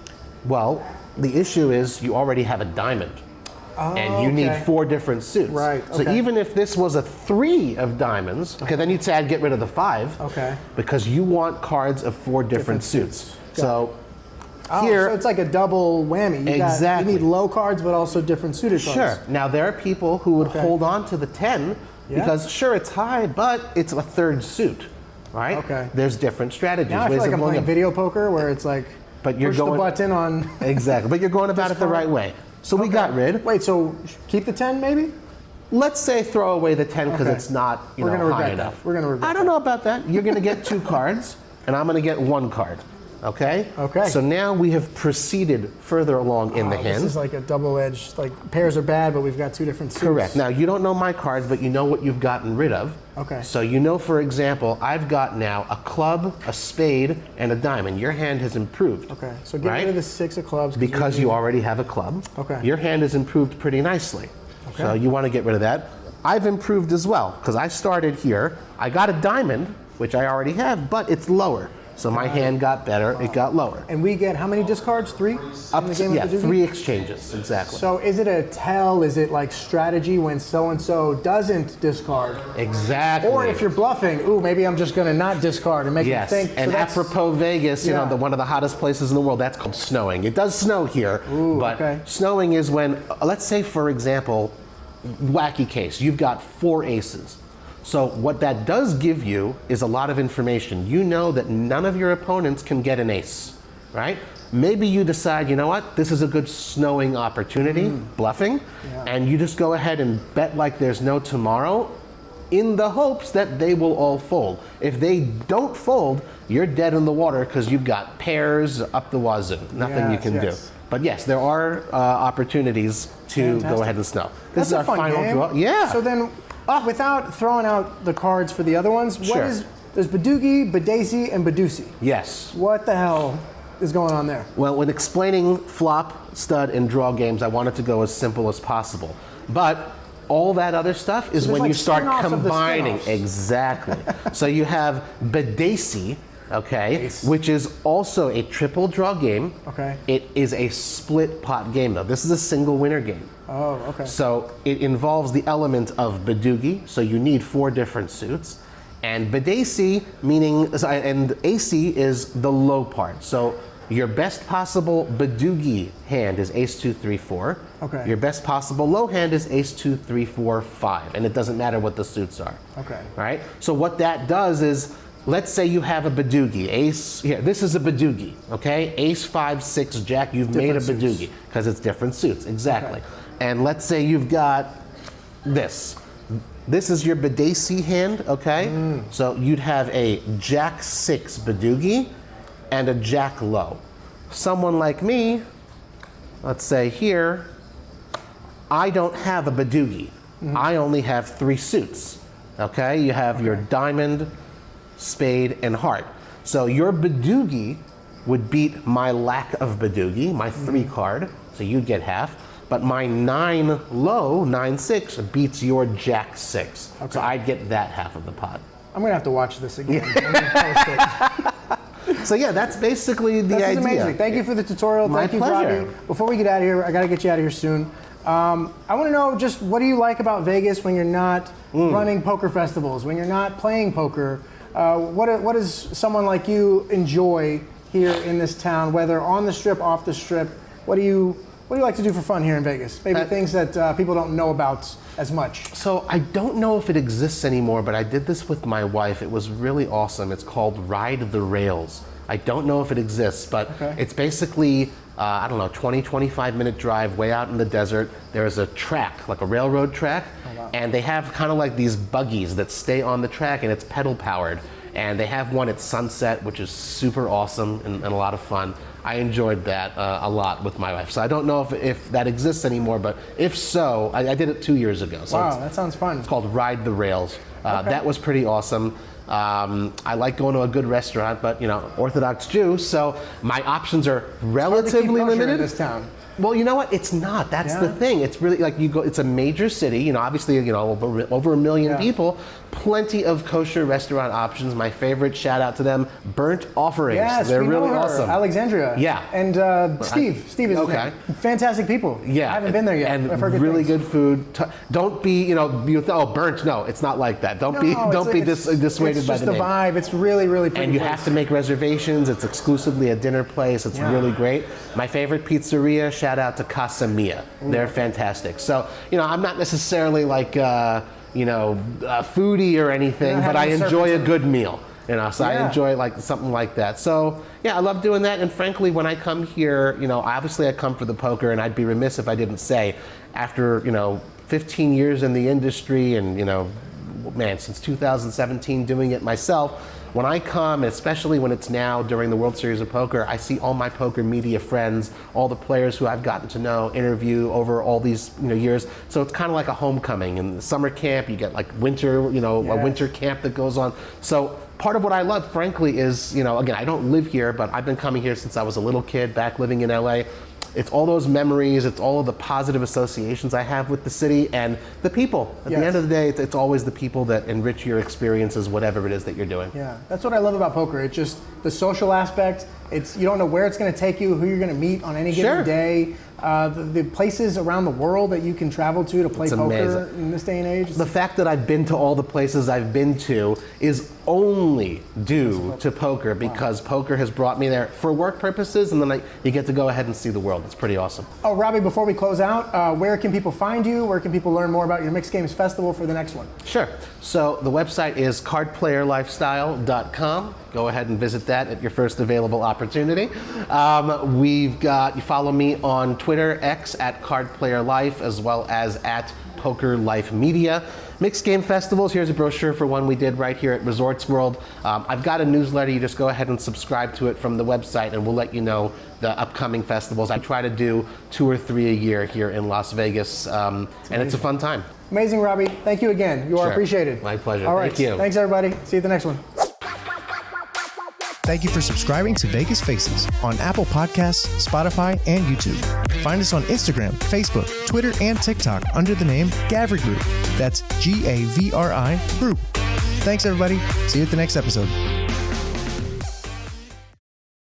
Well, the issue is you already have a diamond. And you need 4 different suits. Right. Okay. So even if this was a 3 of diamonds, then you'd say I'd get rid of the 5. Okay. Because you want cards of 4 different suits. So here, so it's like a double whammy. Exactly. You need low cards, but also different suited cards. Sure. Now there are people who would hold on to the 10 because sure it's high, but it's a 3rd suit, right? Okay. There's different strategies. Now I feel like I'm playing video poker where it's like push the button on. Exactly. But you're going about it the right way. So we got rid. Wait, so keep the 10 maybe? Let's say throw away the 10 because it's not high enough. We're gonna regret I don't know about that. You're gonna get 2 cards, and I'm gonna get 1 card. Okay? Okay. So now we have proceeded further along in the hand. This is like a double-edged, like pairs are bad, but we've got 2 different suits. Correct. Now you don't know my cards, but you know what you've gotten rid of. Okay. So you know, for example, I've got now a club, a spade, and a diamond. Your hand has improved. Okay. So get rid of the 6 of clubs. Because you already have a club. Okay. Your hand has improved pretty nicely. Okay. So you want to get rid of that. I've improved as well, because I started here. I got a diamond, which I already have, but it's lower. So my hand got better, it got lower. And we get how many discards? 3? Up to, 3 exchanges, exactly. So is it a tell, is it like strategy when so-and-so doesn't discard? Exactly. Or if you're bluffing, ooh, maybe I'm just gonna not discard and make you think. And apropos Vegas, you know, one of the hottest places in the world, that's called snowing. It does snow here, but snowing is when, let's say for example, wacky case, you've got 4 aces. So what that does give you is a lot of information. You know that none of your opponents can get an ace, right? Maybe you decide, you know what, this is a good snowing opportunity, bluffing, and you just go ahead and bet like there's no tomorrow in the hopes that they will all fold. If they don't fold, you're dead in the water because you've got pairs up the wazoo. Nothing you can do. But yes, there are opportunities to go ahead and snow. This is our final draw. Yeah. So then, without throwing out the cards for the other ones, there's Badugi, Badesi, and Badusi. Yes. What the hell is going on there? Well, when explaining flop, stud, and draw games, I wanted to go as simple as possible. But all that other stuff is when you start combining. Exactly. So you have Badesi, which is also a triple draw game. It is a split pot game, though. This is a single winner game. Oh, okay. So it involves the element of Badugi, so you need 4 different suits. And Badesi, meaning, and AC is the low part. So your best possible Badugi hand is ace 2, 3, 4. Okay. Your best possible low hand is ace 2, 3, 4, 5. And it doesn't matter what the suits are. Okay. Right? So what that does is, let's say you have a Badugi, ace, here, this is a Badugi, okay? Ace, 5, 6, jack, you've made a Badugi, because it's different suits, exactly. And let's say you've got this. This is your Badesi hand, okay? So you'd have a jack 6 Badugi and a jack low. Someone like me, let's say here, I don't have a Badugi. I only have 3 suits, okay? You have your diamond, spade, and heart. So your Badugi would beat my lack of Badugi, my 3 card, so you'd get half. But my 9 low, 9-6, beats your Jack 6. Okay. So I'd get that half of the pot. I'm gonna have to watch this again. I'm gonna post it. So yeah, that's basically the idea. This is amazing. Thank you for the tutorial. My Thank you, pleasure. Robbie. Before we get out of here, I gotta get you out of here soon. I want to know just what do you like about Vegas when you're not running poker festivals, when you're not playing poker? What does someone like you enjoy here in this town, whether on the strip, off the strip? What do you like to do for fun here in Vegas? Maybe things that people don't know about as much. So I don't know if it exists anymore, but I did this with my wife. It was really awesome. It's called Ride the Rails. I don't know if it exists, but it's basically, I don't know, 20, 25-minute drive way out in the desert. There's a track, like a railroad track, and they have kind of like these buggies that stay on the track, and it's pedal powered. And they have one at sunset, which is super awesome and a lot of fun. I enjoyed that a lot with my wife. So I don't know if that exists anymore, but if so, I did it 2 years ago. So wow, that sounds fun. It's called Ride the Rails. That was pretty awesome. I like going to a good restaurant, but Orthodox Jew, so my options are relatively limited in this town. Well, you know what? It's not. That's the thing. It's really like you go. It's a major city. Obviously, over 1 million people. Plenty of kosher restaurant options. My favorite, shout out to them, Burnt Offerings. Yes, they're we really know her, awesome. Alexandria. Yeah. And Steve is okay. Fantastic people. Yeah. I haven't been there yet. And I've heard really good food. Don't be, you think, Burnt. No, it's not like that. Don't be dissuaded by the name. It's just the vibe. It's really, really pretty. And you have to make reservations. It's exclusively a dinner place. It's really great. My favorite pizzeria, shout out to Casa Mia. They're fantastic. So, I'm not necessarily like, a foodie or anything, but I enjoy a good meal. So I enjoy like something like that. So yeah, I love doing that. And frankly, when I come here, obviously I come for the poker, and I'd be remiss if I didn't say, after 15 years in the industry, and since 2017 doing it myself. When I come, especially when it's now during the World Series of Poker, I see all my poker media friends, all the players who I've gotten to know, interview over all these years. So it's kind of like a homecoming. In the summer camp, you get like winter, a winter camp that goes on. So part of what I love, frankly, is, again, I don't live here, but I've been coming here since I was a little kid, back living in LA. It's all those memories, it's all of the positive associations I have with the city and the people. At the end of the day, it's always the people that enrich your experiences, whatever it is that you're doing. Yeah, that's what I love about poker. It's just the social aspect. You don't know where it's going to take you, who you're going to meet on any given day. The places around the world that you can travel to play poker in this day and age. The fact that I've been to all the places I've been to is only due to poker, because poker has brought me there for work purposes, and then you get to go ahead and see the world. It's pretty awesome. Oh, Robbie, before we close out, where can people find you? Where can people learn more about your Mixed Games Festival for the next one? Sure. So the website is cardplayerlifestyle.com. Go ahead and visit that at your first available opportunity. You follow me on Twitter, X, at cardplayerlife, as well as at PokerLifeMedia. Mixed Game Festivals, here's a brochure for one we did right here at Resorts World. I've got a newsletter. You just go ahead and subscribe to it from the website, and we'll let you know the upcoming festivals. I try to do 2 or 3 a year here in Las Vegas, and it's a fun time. Amazing, Robbie. Thank you again. You are appreciated. My pleasure. All right. Thank you. Thanks, everybody. See you at the next one. Thank you for subscribing to Vegas Faces on Apple Podcasts, Spotify, and YouTube. Find us on Instagram, Facebook, Twitter, and TikTok under the name Gavri Group. That's Gavri Group. Thanks, everybody. See you at the next episode.